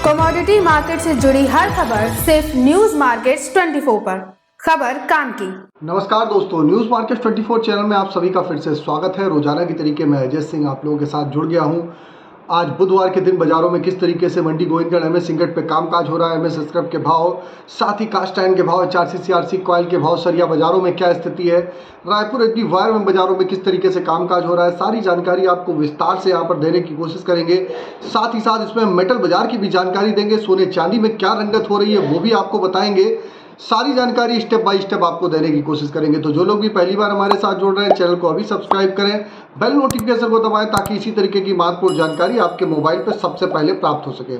Commodity market से जुड़ी हर खबर सिर्फ न्यूज मार्केट्स 24 पर। खबर काम की। नमस्कार दोस्तों, न्यूज मार्केट 24 चैनल में आप सभी का फिर से स्वागत है। रोजाना की तरीके मैं अजय सिंह आप लोगों के साथ जुड़ गया हूं। आज बुधवार के दिन बाजारों में किस तरीके से मंडी गोविंदगढ़ एमएस इंगट पे कामकाज हो रहा है, एमएस स्क्रैप के भाव, साथ ही कास्ट आयरन के भाव, HRC CRC कॉइल के भाव, सरिया बाजारों में क्या स्थिति है, रायपुर एचडी वायर में बाजारों में किस तरीके से कामकाज हो रहा है, सारी जानकारी आपको विस्तार से यहाँ पर देने की कोशिश करेंगे। साथ ही साथ इसमें मेटल बाजार की भी जानकारी देंगे, सोने चांदी में क्या रंगत हो रही है वो भी आपको बताएंगे। सारी जानकारी स्टेप बाय स्टेप आपको देने की कोशिश करेंगे। तो जो लोग भी पहली बार हमारे साथ जुड़ रहे हैं, चैनल को अभी सब्सक्राइब करें, बेल नोटिफिकेशन को दबाएं ताकि इसी तरीके की महत्वपूर्ण जानकारी आपके मोबाइल पर सबसे पहले प्राप्त हो सके।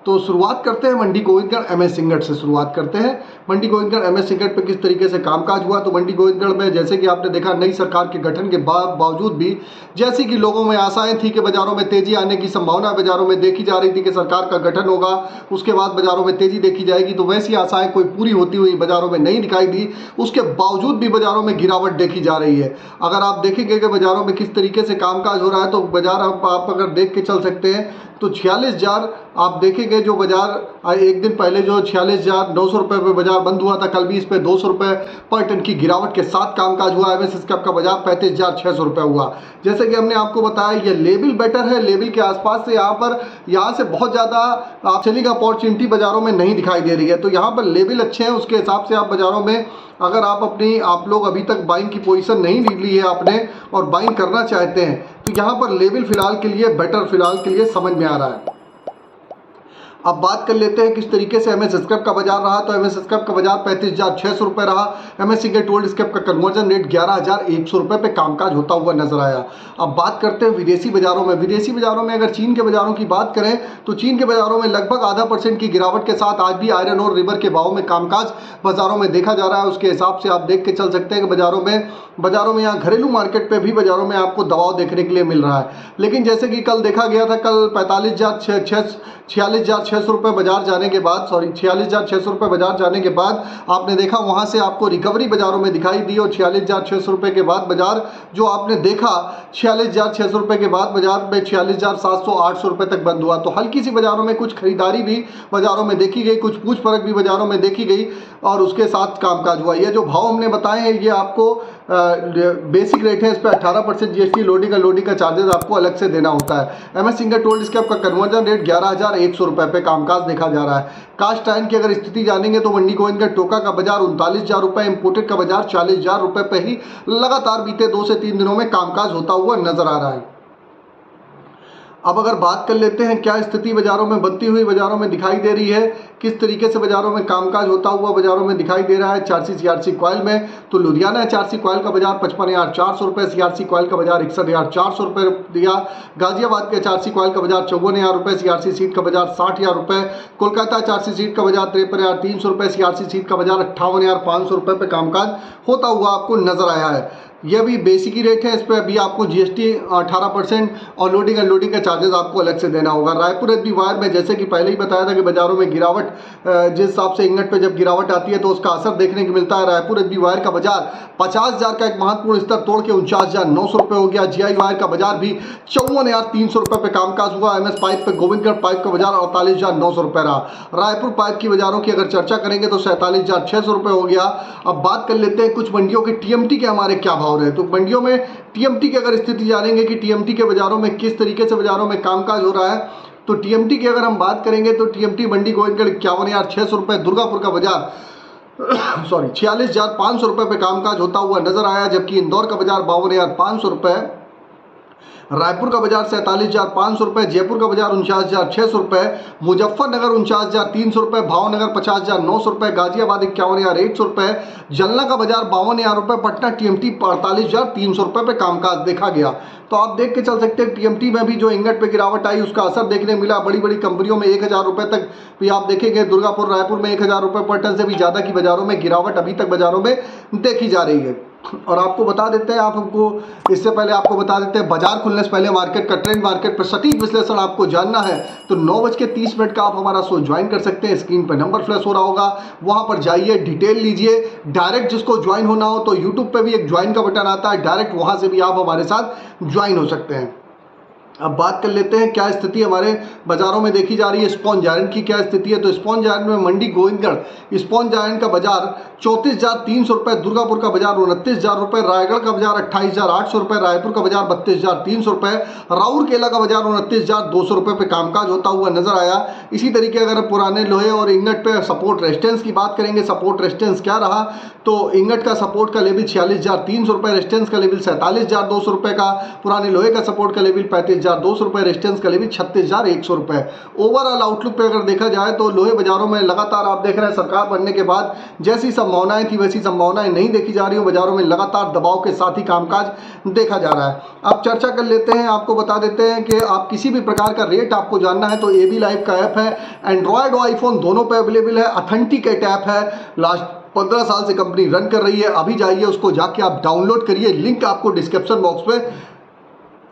तो शुरुआत करते हैं मंडी गोविंदगढ़ एमएस इंगट से शुरुआत करते हैं। मंडी गोविंदगढ़ एमएस इंगट पे किस तरीके से कामकाज हुआ, तो मंडी गोविंदगढ़ में जैसे कि आपने देखा, नई सरकार के गठन के बावजूद भी जैसे कि लोगों में आशाएं थी कि बाजारों में तेजी आने की संभावना बाजारों में देखी जा रही थी कि सरकार का गठन होगा, उसके बाद बाजारों में तेजी देखी जाएगी, तो वैसी आशाएं कोई पूरी होती हुई बाजारों में नहीं दिखाई दी। उसके बावजूद भी बाजारों में गिरावट देखी जा रही है। अगर आप देखेंगे कि बाजारों में किस तरीके से कामकाज हो रहा है, तो बाजार आप अगर देख के चल सकते हैं तो 46,000 आप देखेंगे जो बाजार एक दिन पहले जो 46,900 रुपये पे बाजार बंद हुआ था, कल भी इस पे 200 रुपये पर टन की गिरावट के साथ कामकाज हुआ। एमएस स्क्रैप का बाजार 35,600 रुपये हुआ। जैसे कि हमने आपको बताया, ये लेवल बेटर है, लेवल के आसपास से यहाँ से बहुत ज़्यादा सेलिंग अपॉर्चुनिटी बाजारों में नहीं दिखाई दे रही है। तो यहाँ पर लेवल अच्छे हैं, उसके हिसाब से आप बाजारों में अगर आप लोग अभी तक बाइंग की पोजीशन नहीं ली है आपने और बाइंग करना चाहते हैं, तो यहाँ पर लेवल फिलहाल के लिए बेटर फिलहाल के लिए समझ में आ रहा है। अब बात कर लेते हैं किस तरीके से एमएस स्क्रैप का बाजार रहा। तो एमएस स्क्रैप का बाजार 35,600 रुपये रहा। एमएस इंगट ओल्ड स्क्रैप का कन्वर्जन रेट 11,100 रुपये पे कामकाज होता हुआ नजर आया। अब बात करते हैं विदेशी बाजारों में। विदेशी बाजारों में अगर चीन के बाजारों की बात करें तो चीन के बाजारों में लगभग 0.5% की गिरावट के साथ आज भी आयरन और रिवर के भाव में कामकाज बाजारों में देखा जा रहा है। उसके हिसाब से आप देख के चल सकते हैं कि बाजारों में यहाँ घरेलू मार्केट पे भी बाजारों में आपको दबाव देखने के लिए मिल रहा है। लेकिन जैसे कि कल देखा गया था, कल 46,600 रुपये बाजार जाने के बाद 46,600 रुपये बाजार जाने के बाद आपने देखा वहाँ से आपको रिकवरी बाजारों में दिखाई दी और 46,600 रुपये के बाद बाजार जो आपने देखा 46,600 रुपये के बाद बाजार में 46,700-800 रुपये तक बंद हुआ। तो हल्की सी बाजारों में कुछ खरीदारी भी बाजारों में देखी गई, कुछ पूछ परख भी बाजारों में देखी गई और उसके साथ कामकाज हुआ। ये जो भाव हमने बताए हैं ये आपको बेसिक रेट है, इस पर 18% जीएसटी लोडिंग का चार्जेस आपको अलग से देना होता है। एमएस इंगट ओल्ड स्क्रैप का कन्वर्जन रेट 11,100 रुपये पे कामकाज देखा जा रहा है। कास्ट आयरन की अगर स्थिति जानेंगे तो मंडी गोविंदगढ़ टोका का बाजार 39,000 रुपये, इंपोर्टेड का बाजार 40,000 रुपये पे ही लगातार बीते 2 से 3 दिनों में कामकाज होता हुआ नजर आ रहा है। अब अगर बात कर लेते हैं क्या स्थिति बाजारों में बनती हुई बाजारों में दिखाई दे रही है, किस तरीके से बाजारों में कामकाज होता हुआ बाजारों में दिखाई दे रहा है HRC CRC कॉइल में, तो लुधियाना HRC कॉइल का बाजार 55,400 रुपये, CRC कॉइल का बाजार 61,400 रुपये दिया। गाजियाबाद के HRC कॉइल का बाजार 54,000 रुपये, CRC सीट का बाजार 60,000 रुपये, कोलकाता HRC सीट का बाजार 53,300 रुपये, CRC सीट का बाजार 58,500 रुपये पर कामकाज होता हुआ आपको नजर आया है। यह भी बेसिक ही रेट है, इस पर अभी आपको जीएसटी 18% और लोडिंग अनलोडिंग का चार्जेस आपको अलग से देना होगा। रायपुर एचडी वायर में जैसे कि पहले ही बताया था कि बाजारों में गिरावट, जिस हिसाब से इंगट पे जब गिरावट आती है तो उसका असर देखने को मिलता है। रायपुर एचडी वायर का बाजार 50,000 का एक महत्वपूर्ण स्तर तोड़ के 49,900 रुपये हो गया। जीआई वायर का बाजार भी 54,300 रुपये पे कामकाज हुआ। एमएस पाइप पे गोविंदगढ़ पाइप का बाजार 48,900 रुपये रहा। रायपुर पाइप की बाजारों की अगर चर्चा करेंगे तो 47,600 रुपये हो गया। अब बात कर लेते हैं कुछ मंडियों के टीएमटी के हमारे क्या भाव रहे। तो मंडियों में टीएमटी की अगर स्थिति जानेंगे कि टीएमटी के बाजारों में किस तरीके से बाजारों में कामकाज हो रहा है, तो टीएमटी की अगर हम बात करेंगे तो टीएमटी मंडी गोविंदगढ़ 51,600 रुपये, दुर्गापुर का बाजार 46,500 रुपये पे कामकाज होता हुआ नजर आया, जबकि इंदौर का बाजार 52,500 रुपये, रायपुर का बाजार 47,500 रुपये, जयपुर का बाजार 49,600 रुपये, मुजफ्फरनगर 49,300 रुपये, भावनगर 50,900 रुपये, गाजियाबाद 51,100 रुपये, जलना का बाजार 52,000 रुपये, पटना टीएमटी 48,300 रुपये पे कामकाज देखा गया। तो आप देख के चल सकते हैं टीएमटी में भी जो इंगट पे गिरावट आई उसका असर देखने मिला। बड़ी बड़ी कंपनियों में 1,000 रुपये तक भी आप देखेंगे, दुर्गापुर रायपुर में 1,000 रुपये पर टन से भी ज़्यादा की बाजारों में गिरावट अभी तक बाजारों में देखी जा रही है। और आपको बता देते हैं, इससे पहले आपको बता देते हैं बाजार खुलने से पहले मार्केट का ट्रेंड, मार्केट पर सटीक विश्लेषण आपको जानना है तो 9:30 का आप हमारा शो ज्वाइन कर सकते हैं। स्क्रीन पर नंबर फ्लैश हो रहा होगा, वहां पर जाइए, डिटेल लीजिए। डायरेक्ट जिसको ज्वाइन होना हो तो यूट्यूब पे भी एक ज्वाइन का बटन आता है, डायरेक्ट वहां से भी आप हमारे साथ ज्वाइन हो सकते हैं। अब बात कर लेते हैं क्या स्थिति हमारे बाजारों में देखी जा रही है। स्पॉन्ज आयरन की क्या स्थिति है, तो स्पॉन्ज आयरन में मंडी गोविंदगढ़ स्पॉन्ज आयरन का बाजार 34,300 रुपये, दुर्गापुर का बाजार 29,000 रुपये, रायगढ़ का बाजार 28,800 रुपये, रायपुर का बाजार 32,300 रुपये, राउरकेला का बाजार 29,200 रुपये पे कामकाज होता हुआ नजर आया। इसी तरीके अगर पुराने लोहे और इंगट पे सपोर्ट रेजिस्टेंस की बात करेंगे, सपोर्ट रेजिस्टेंस क्या रहा, तो इंगट का सपोर्ट का लेवल 46,300 रुपये, रेजिस्टेंस का लेवल 47,200 रुपये का, पुराने लोहे का सपोर्ट का लेवल 35,200 रुपये, रेजिस्टेंस का लेवल 36,100 रुपये। ओवरऑल आउटलुक पे अगर देखा जाए तो लोहे बाजारों में लगातार आप देख रहे हैं सरकार बनने के बाद जैसी संभावनाएं थी वैसी संभावनाएं नहीं देखी जा रही हो। बाजारों में लगातार दबाव के साथ ही कामकाज देखा जा रहा है। अब चर्चा कर लेते हैं, आपको बता देते हैं कि आप किसी भी प्रकार का रेट आपको जानना है तो एबी लाइव का ऐप है, एंड्रॉयड और आईफोन दोनों पे अवेलेबल है। ऑथेंटिकेट ऐप है, लास्ट 15 साल से कंपनी रन कर रही है। अभी जाइए उसको जाके आप डाउनलोड करिए, लिंक आपको डिस्क्रिप्शन बॉक्स में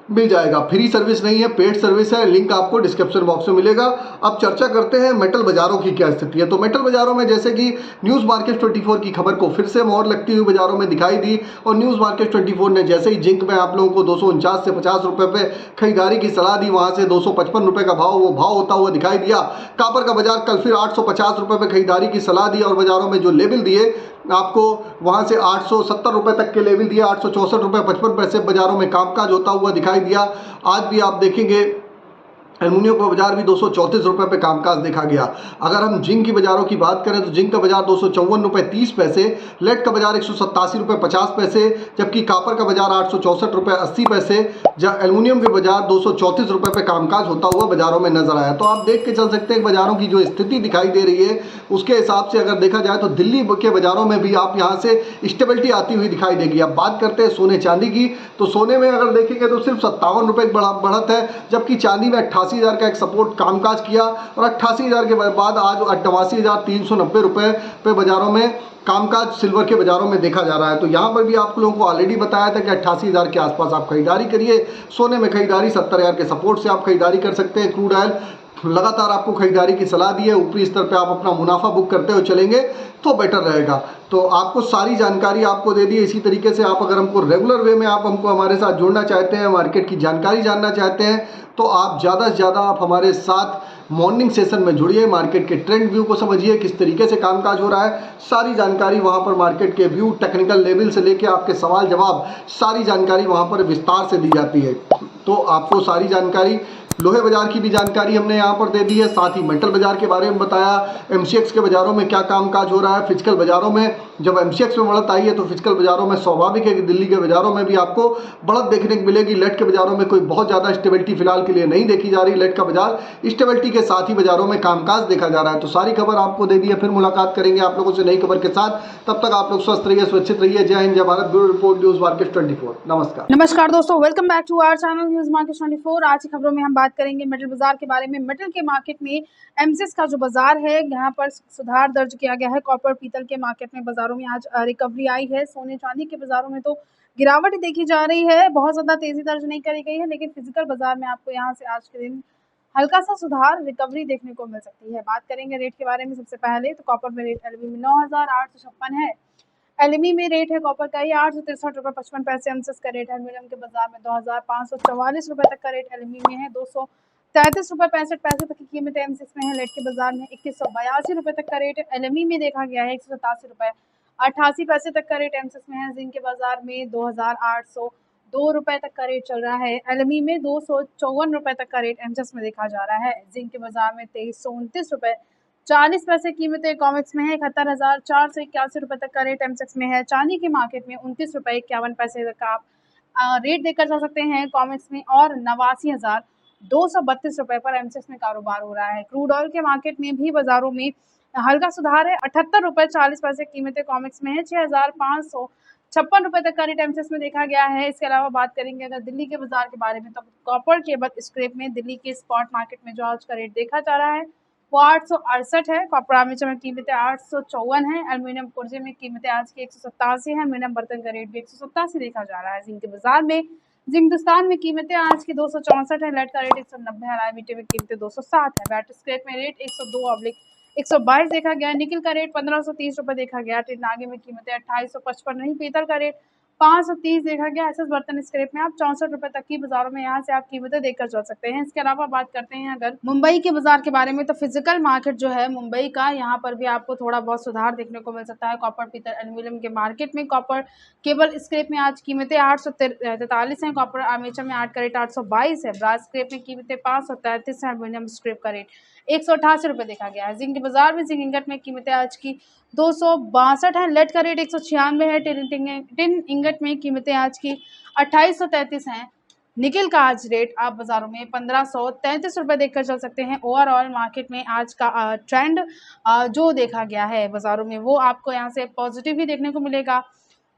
मिल जाएगा। फ्री सर्विस नहीं है, पेड सर्विस है, लिंक आपको डिस्क्रिप्शन बॉक्स में मिलेगा। अब चर्चा करते हैं मेटल बाजारों की क्या स्थिति है। तो मेटल बाजारों में जैसे कि न्यूज़ मार्केट 24 की खबर को फिर से मोहर लगती हुई बाजारों में दिखाई दी, और न्यूज़ मार्केट 24 ने जैसे ही जिंक में आप लोगों को 249 से 50 रुपये पे खरीदारी की सलाह दी, वहां से 255 रुपये का वो भाव होता हुआ दिखाई दिया। कापर का बाजार कल फिर 850 रुपये पे खरीदारी की सलाह दी, और बाजारों में जो लेवल दिए आपको वहां से 870 रुपये तक के लेवल दिया। 864 रुपये 55 पैसे बाजारों में कामकाज होता हुआ दिखाई दिया। आज भी आप देखेंगे एल्युमिनियम का बाजार भी 234 रुपये पे कामकाज देखा गया। अगर हम जिंक की बाजारों की बात करें तो जिंक का बाजार 254 रुपये 30 पैसे, लेड का बाजार 187 रुपये 50 पैसे, जबकि कापर का बाजार 864 रुपये 80 पैसे, एल्युमिनियम के बाजार 234 रुपये पे कामकाज होता हुआ बाजारों में नजर आया। तो आप देख के चल सकते हैं बाजारों की जो स्थिति दिखाई दे रही है उसके हिसाब से अगर देखा जाए तो दिल्ली के बाजारों में भी आप यहाँ से स्टेबिलिटी आती हुई दिखाई देगी। अब बात करते हैं सोने चांदी की, तो सोने में अगर देखेंगे तो सिर्फ 57 रुपये की बढ़त है, जबकि चांदी में 88,000 का एक सपोर्ट कामकाज किया, और 88,000 के बाद आज 88,390 रुपये पे बाजारों में कामकाज सिल्वर के बाजारों में देखा जा रहा है। तो यहाँ पर भी आप लोगों को ऑलरेडी बताया था कि 88,000 के आसपास आप खरीदारी करिए। सोने में खरीदारी 70,000 के सपोर्ट से आप खरीदारी कर सकते हैं। क्रूड ऑयल लगातार आपको खरीदारी की सलाह दी है, ऊपरी स्तर पे आप अपना मुनाफा बुक करते हुए चलेंगे तो बेटर रहेगा। तो आपको सारी जानकारी आपको दे दी है। इसी तरीके से आप अगर हमको रेगुलर वे में आप हमको हमारे साथ जुड़ना चाहते हैं, मार्केट की जानकारी जानना चाहते हैं, तो आप ज़्यादा से ज़्यादा आप हमारे साथ मॉर्निंग सेशन में जुड़िए, मार्केट के ट्रेंड व्यू को समझिए, किस तरीके से कामकाज हो रहा है। सारी जानकारी वहाँ पर मार्केट के व्यू, टेक्निकल लेवल से लेके आपके सवाल जवाब, सारी जानकारी वहाँ पर विस्तार से दी जाती है। तो आपको सारी जानकारी, लोहे बाजार की भी जानकारी हमने यहाँ पर दे दी है, साथ ही मेटल बाजार के बारे में बताया, एमसीएक्स के बाजारों में क्या कामकाज हो रहा है। फिजिकल बाजारों में जब एमसीएक्स में बढ़त आई है तो फिजिकल बाजारों में स्वाभाविक है कि दिल्ली के बाजारों में भी आपको बढ़त देखने को मिलेगी। लेट के बाजारों में कोई बहुत ज़्यादा स्टेबिलिटी फिलहाल के लिए नहीं देखी जा रही। लेट का बाजार स्टेबिलिटी के साथ ही बाजारों में कामकाज देखा जा रहा है। तो सारी खबर आपको दे दी है। फिर मुलाकात करेंगे आप लोगों से नई खबर के साथ। तब तक आप लोग स्वस्थ रहिए, सुरक्षित रहिए। जय हिंद, जय Bharat. Bureau report, news market 24। नमस्कार दोस्तों, welcome back to our channel news market 24। आज की खबरों में हम बात करेंगे मेटल बाजार के बारे में। मेटल के मार्केट में एमसीएक्स का जो बाजार है यहाँ पर सुधार दर्ज किया गया है। कॉपर पीतल के मार्केट में बाजारों में आज रिकवरी आई है। सोने चांदी के बाजारों में तो गिरावट देखी जा रही है, बहुत ज्यादा तेजी दर्ज नहीं करी गई है, लेकिन फिजिकल बाजार में आपको यहाँ से आज के दिन हल्का सा सुधार, रिकवरी देखने को मिल सकती है। बात करेंगे रेट के बारे में। सबसे पहले तो कॉपर में रेट एलबी में 9,856 है। एलएमई में रेट है कॉपर का ही 863 रुपये 55 पैसे। एमसीएक्स का रेट है एल्यूमिनियम के बाजार में 2,544 रुपये तक का रेट एलएमई में है। 233 रुपये 65 पैसे तक की कीमत एमसीएक्स में है। लेट के बाजार में 2182 रुपये तक का रेट एलएमई में देखा गया है। 187 रुपये 88 पैसे तक का रेट एमसीएक्स में है। जिंक के बाजार में 2,802 रुपये तक का रेट चल रहा है। एलएमई में 254 रुपये तक का रेट एमसीएक्स में देखा जा रहा है। जिंक के बाजार में 2329 रुपये 40 पैसे कीमत कॉमिक्स में है। 71,481 रुपये तक का रेट एमसेक्स में है। चांदी के मार्केट में 29 रुपये 51 पैसे तक का आप रेट देखकर जा सकते हैं कॉमिक्स में, और 89,232 रुपये पर एमसेक्स में कारोबार हो रहा है। क्रूड ऑयल के मार्केट में भी बाजारों में हल्का सुधार है। 78 रुपये 40 पैसे कीमत कॉमिक्स में है। 6,556 रुपये तक का रेट एमसेक्स में देखा गया है। इसके अलावा बात करेंगे अगर दिल्ली के बाजार के बारे में, तो कॉपर केबल स्क्रैप में दिल्ली के स्पॉट मार्केट में जो आज का रेट देखा जा रहा है वो 868 है। कॉपर आर्मेचर में कीमतें 854 है। एल्यूमिनियम पुर्जे में कीमतें आज की 187 है। एल्यूमिनियम बर्तन का रेट भी 187 देखा जा रहा है। जिंक के बाजार में जिंकदुस्तान में कीमतें आज की 264 है। लेड का रेट 190 है। लाइबिटी में कीमतें 207 है। बैटरी स्क्रैप में रेट 102/122 देखा गया। निकल का रेट 1530 रुपये देखा गया। टिन आगे में कीमतें 2855 नहीं। पीतल का रेट 530 देखा गया। एसएस बर्तन स्क्रैप में आप 64 रुपए तक की बाजारों में यहाँ से आप कीमतें देखकर चल सकते हैं। इसके अलावा बात करते हैं अगर मुंबई के बाजार के बारे में, तो फिजिकल मार्केट जो है मुंबई का, यहाँ पर भी आपको थोड़ा बहुत सुधार देखने को मिल सकता है। कॉपर पीतल एल्यूमिनियम के मार्केट में कॉपर केबल स्क्रैप में आज कीमतें 843 है, कॉपर आर्मेचर में 8 का रेट 822 है, ब्रास स्क्रैप में कीमतें 533 है, एल्यूमिनियम स्क्रैप का रेट 188 रुपये देखा गया है। जिंक के बाजार में जिंक इंगट में कीमतें आज की 262 है, लेड का रेट 196 है, टिन इंगट में कीमतें आज की 2833 हैं। निकल का आज रेट आप बाजारों में 1533 रुपये देखकर चल सकते हैं। ओवरऑल मार्केट में आज का ट्रेंड जो देखा गया है बाजारों में, वो आपको यहाँ से पॉजिटिव ही देखने को मिलेगा।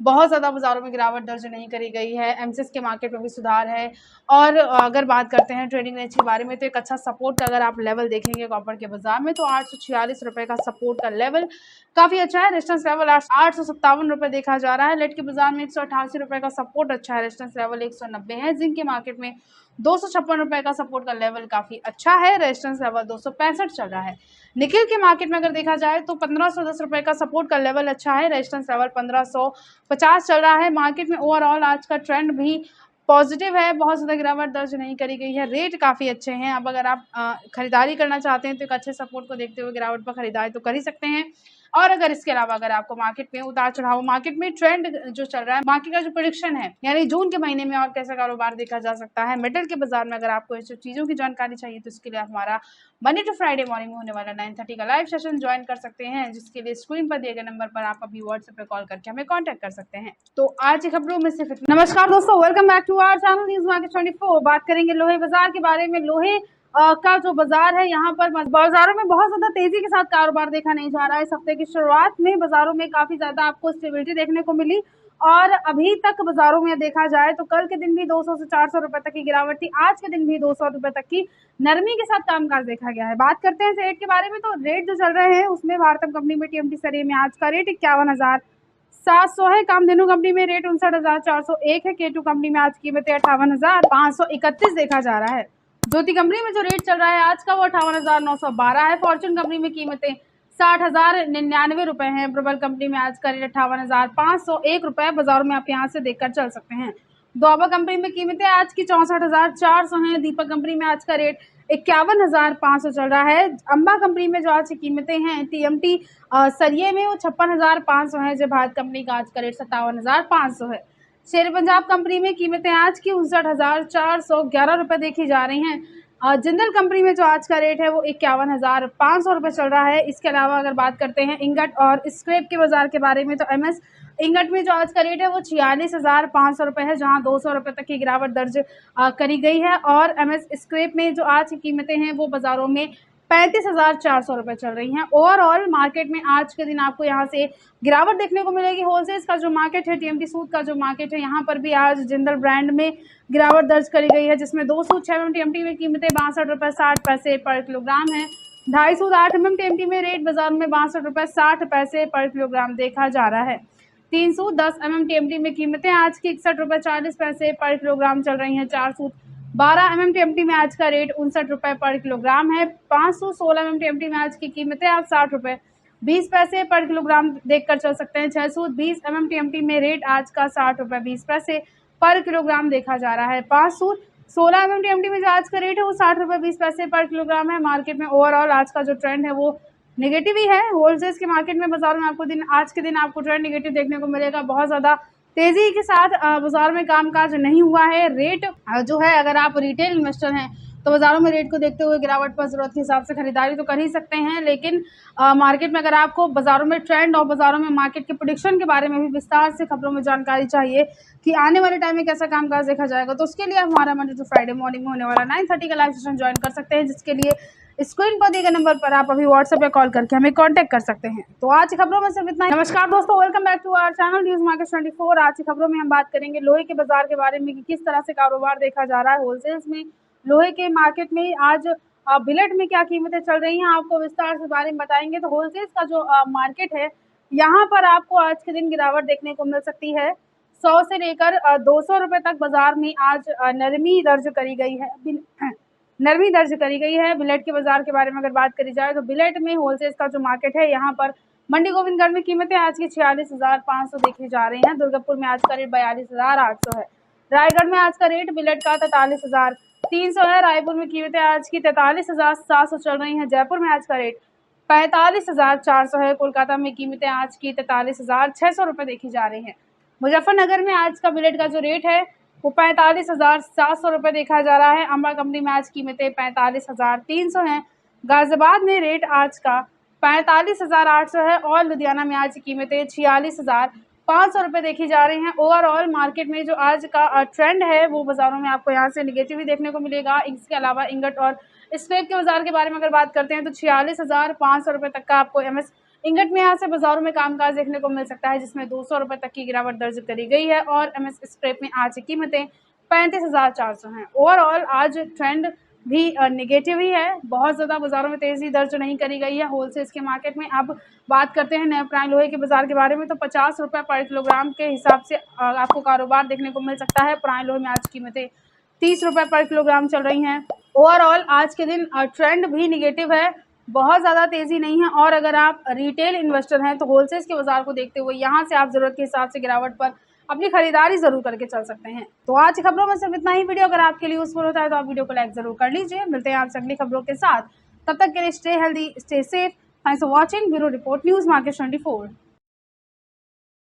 बहुत ज़्यादा बाजारों में गिरावट दर्ज नहीं करी गई है। एमसीएक्स के मार्केट में भी सुधार है। और अगर बात करते हैं ट्रेडिंग रेंज के बारे में, तो एक अच्छा सपोर्ट का अगर आप लेवल देखेंगे कॉपर के बाजार में, तो 846 रुपये का सपोर्ट का लेवल काफ़ी अच्छा है। रेजिस्टेंस लेवल 857 रुपये देखा जा रहा है। लेड के बाजार में 188 रुपये का सपोर्ट अच्छा है, रेजिस्टेंस लेवल 190 है। जिंक के मार्केट में 256 रुपये का सपोर्ट का लेवल काफ़ी अच्छा है, रेजिस्टेंस लेवल 265 चल रहा है। निकल के मार्केट में अगर देखा जाए तो 1510 रुपये का सपोर्ट का लेवल अच्छा है, रेजिस्टेंस लेवल 1550 चल रहा है। मार्केट में ओवरऑल आज का ट्रेंड भी पॉजिटिव है, बहुत ज़्यादा गिरावट दर्ज नहीं करी गई है, रेट काफ़ी अच्छे हैं। अब अगर आप खरीदारी करना चाहते हैं तो एक अच्छे सपोर्ट को देखते हुए गिरावट पर खरीदारी तो कर ही सकते हैं। और अगर इसके अलावा अगर आपको मार्केट में उतार चढ़ाव, मार्केट में ट्रेंड जो चल रहा है, मार्केट का जो प्रेडिक्शन है, यानी जून के महीने में और कैसा कारोबार देखा जा सकता है मेटल के बाजार में, अगर आपको इस चीज़ों की जानकारी चाहिए तो इसके लिए आप हमारा मंडे टू फ्राइडे मॉर्निंग में होने वाला 9:30 का लाइव सेशन ज्वाइन कर सकते हैं, जिसके लिए स्क्रीन पर दिए गए नंबर पर आप अभी व्हाट्सएप पे कॉल करके हमें कांटेक्ट कर सकते हैं। तो आज की खबरों में सिर्फ इतना। नमस्कार दोस्तों, welcome back to our channel news market 24। बात करेंगे लोहे बाजार के बारे में। लोहे का जो बाजार है, यहाँ पर बाजारों में बहुत ज्यादा तेजी के साथ कारोबार देखा नहीं जा रहा है। इस हफ्ते की शुरुआत में बाजारों में काफी ज्यादा आपको स्टेबिलिटी देखने को मिली और अभी तक बाजारों में देखा जाए तो कल के दिन भी 200 से 400 रुपए तक की गिरावट थी, आज के दिन भी 200 रुपए तक की नरमी के साथ कामकाज देखा गया है। बात करते हैं रेट के बारे में, तो रेट जो चल रहे हैं उसमें भारतम कंपनी में टीएमटी सरिये में आज का रेट 51,700 है, कामधेनु कंपनी में रेट 59,401 है, केटू कंपनी में आज कीमतें 58,531 देखा जा रहा है। ज्योति कंपनी में जो रेट चल रहा है आज का वो 58,912 है। फॉर्चून कंपनी में कीमतें 60,099 रुपए हैं। प्रबल कंपनी में आज का रेट 58,501 रुपए बाजारों में आप यहां से देखकर चल सकते हैं। दोबा कंपनी में कीमतें आज की 64,400 हैं। दीपक कंपनी में आज का रेट 51,500 चल रहा है। अंबा कंपनी में जो आज की कीमतें हैं टीएमटी सरिये में वो 56,500 है, जब भारत कंपनी का आज का रेट 57,500 है। शेर पंजाब कंपनी में कीमतें आज की 59,411 रुपये देखी जा रही हैं। जिंदल कंपनी में जो आज का रेट है वो 51,500 रुपये चल रहा है। इसके अलावा अगर बात करते हैं इंगट और स्क्रैप के बाजार के बारे में, तो एमएस इंगट में जो आज का रेट है वो 46,500 रुपये है, जहां 200 रुपये तक की गिरावट दर्ज करी गई है। और एमएस स्क्रैप में जो आज की कीमतें हैं वो बाजारों में 35,400 रुपये चल रही हैं। ओवरऑल मार्केट में आज के दिन आपको यहाँ से गिरावट देखने को मिलेगी। होलसेल्स का जो मार्केट है, टीएमटी सूद का जो मार्केट है, यहाँ पर भी आज जिंदल ब्रांड में गिरावट दर्ज करी गई है, जिसमें 2 सूद 6 mm टीएमटी में कीमतें 62 रुपये 60 पैसे पर किलोग्राम है। 2.5 सूद 8 mm टीएमटी में रेट बाजार में 62 रुपये 60 पैसे पर किलोग्राम देखा जा रहा है। 3 सूद 10 mm टीएमटी में कीमतें आज की 61 रुपये 40 पैसे पर किलोग्राम चल रही हैं। 4 सूद 12 mm टीएमटी में आज का रेट 59 रुपये पर किलोग्राम है। 516 mm टीएमटी में आज की कीमतें आप 60 रुपये 20 पैसे पर किलोग्राम देखकर चल सकते हैं। 6 सूद 20 mm टीएमटी में रेट आज का 60 रुपये 20 पैसे पर किलोग्राम देखा जा रहा है। 5 सूद 16 mm टीएमटी में जो आज का रेट है वो 60 रुपये 20 पैसे पर किलोग्राम है। मार्केट में ओवरऑल आज का जो ट्रेंड है वो नेगेटिव ही है। होलसेल्स के मार्केट में बाजार में आपको आज के दिन आपको ट्रेंड नेगेटिव देखने को मिलेगा। बहुत ज़्यादा तेजी के साथ बाजार में कामकाज नहीं हुआ है। रेट जो है, अगर आप रिटेल इन्वेस्टर हैं तो बाजारों में रेट को देखते हुए गिरावट पर जरूरत के हिसाब से खरीदारी तो कर ही सकते हैं, लेकिन मार्केट में अगर आपको बाजारों में ट्रेंड और बाजारों में मार्केट के प्रेडिक्शन के बारे में भी विस्तार से खबरों में जानकारी चाहिए कि आने वाले टाइम में कैसा कामकाज देखा जाएगा, तो उसके लिए आप हमारा मंडे टू फ्राइडे मॉर्निंग में होने वाला 9:30 का लाइव सेशन ज्वाइन कर सकते हैं, जिसके लिए स्क्रीन पर दिए गए नंबर पर आप अभी व्हाट्सएप पे कॉल करके हमें कांटेक्ट कर सकते हैं। तो आज की खबरों में सिर्फ इतना ही। नमस्कार दोस्तों, welcome back to our channel news market 24। आज की खबरों में हम बात करेंगे लोहे के बाजार के बारे में कि किस तरह से कारोबार देखा जा रहा है। होलसेल्स में लोहे के मार्केट में आज बिलेट में क्या कीमतें चल रही हैं, आपको विस्तार से बारे में बताएंगे। तो होलसेल्स का जो मार्केट है, यहाँ पर आपको आज के दिन गिरावट देखने को मिल सकती है। 100 से लेकर 200 रुपये तक बाजार में आज नरमी दर्ज करी गई है। नरमी दर्ज करी गई है। बिलेट के बाजार के बारे में अगर बात करी जाए तो बिलेट में होलसेल का जो मार्केट है, यहाँ पर मंडी गोविंदगढ़ में कीमतें आज की 46,500 देखी जा रही हैं। दुर्गापुर में आज का रेट 42,800 है। रायगढ़ में आज का रेट बिलेट का 43,300 है। रायपुर में कीमतें आज की 43,700 चल रही हैं। जयपुर में आज का रेट 45,400 है। कोलकाता में कीमतें आज की 43,600 रुपये देखी जा रही हैं। मुजफ्फरनगर में आज का बिलेट का जो रेट है वो 45,700 रुपये देखा जा रहा है। अम्बा कंपनी में आज कीमतें 45,300 हैं। गाजियाबाद में रेट आज का 45,800 है और लुधियाना में आज की कीमतें 46,500 रुपये देखी जा रही हैं। ओवरऑल मार्केट में जो आज का ट्रेंड है वो बाज़ारों में आपको यहाँ से निगेटिव ही देखने को मिलेगा। इसके अलावा इंगट और स्क्रैप के बाजार के बारे में अगर बात करते हैं तो 46,500 रुपये तक का आपको एमएस इंगट में यहाँ से बाजारों में कामकाज देखने को मिल सकता है, जिसमें 200 रुपये तक की गिरावट दर्ज करी गई है और एमएस स्क्रैप में आज की कीमतें 35,400 हैं। ओवरऑल आज ट्रेंड भी निगेटिव ही है, बहुत ज़्यादा बाजारों में तेज़ी दर्ज नहीं करी गई है होलसेल के मार्केट में। अब बात करते हैं नए प्राइम लोहे के बाजार के बारे में तो 50 रुपये पर किलोग्राम के हिसाब से आपको कारोबार देखने को मिल सकता है। प्राइम लोहे में आज कीमतें 30 रुपये पर किलोग्राम चल रही हैं। ओवरऑल आज के दिन ट्रेंड भी निगेटिव है, बहुत ज़्यादा तेज़ी नहीं है और अगर आप रिटेल इन्वेस्टर हैं तो होलसेल के बाज़ार को देखते हुए यहाँ से आप ज़रूरत के हिसाब से गिरावट पर अपनी खरीदारी ज़रूर करके चल सकते हैं। तो आज की खबरों में सिर्फ इतना ही। वीडियो अगर आपके लिए यूज़फुल होता है तो आप वीडियो को लाइक ज़रूर कर लीजिए। मिलते हैं आपसे अगली खबरों के साथ, तब तक के लिए stay healthy, stay safe. Thanks for watching. Bureau report, news market 24।